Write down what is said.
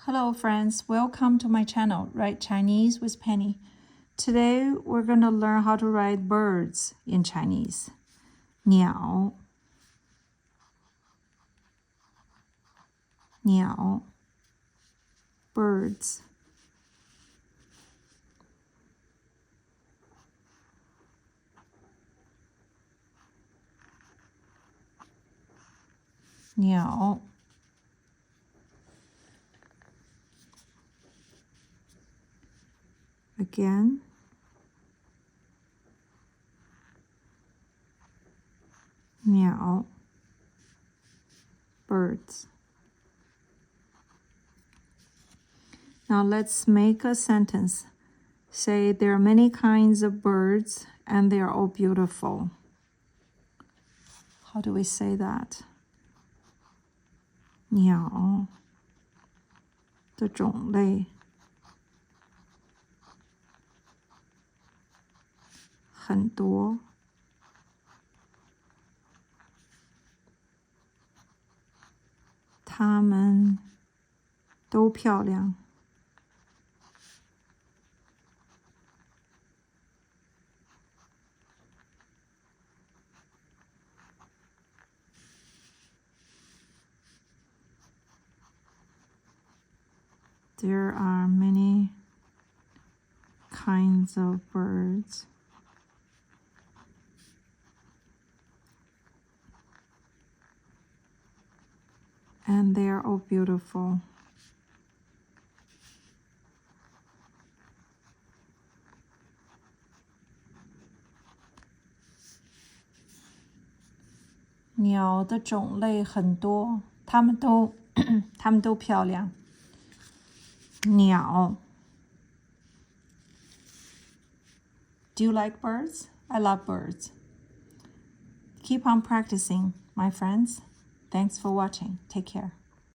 Hello friends, welcome to my channel, Write Chinese with Penny. Today we're going to learn how to write birds in Chinese. 鸟 鸟 birds. Niao. Again. Niao. Birds. Now let's make a sentence. Say there are many kinds of birds and they are all beautiful. How do we say that? 鸟的种类很多，它们都漂亮。There are many kinds of birds. And they are all beautiful. (鸟的种类很多，它们都漂亮。鸟 Do you like birds? I love birds. Keep on practicing, my friends. Thanks for watching. Take care.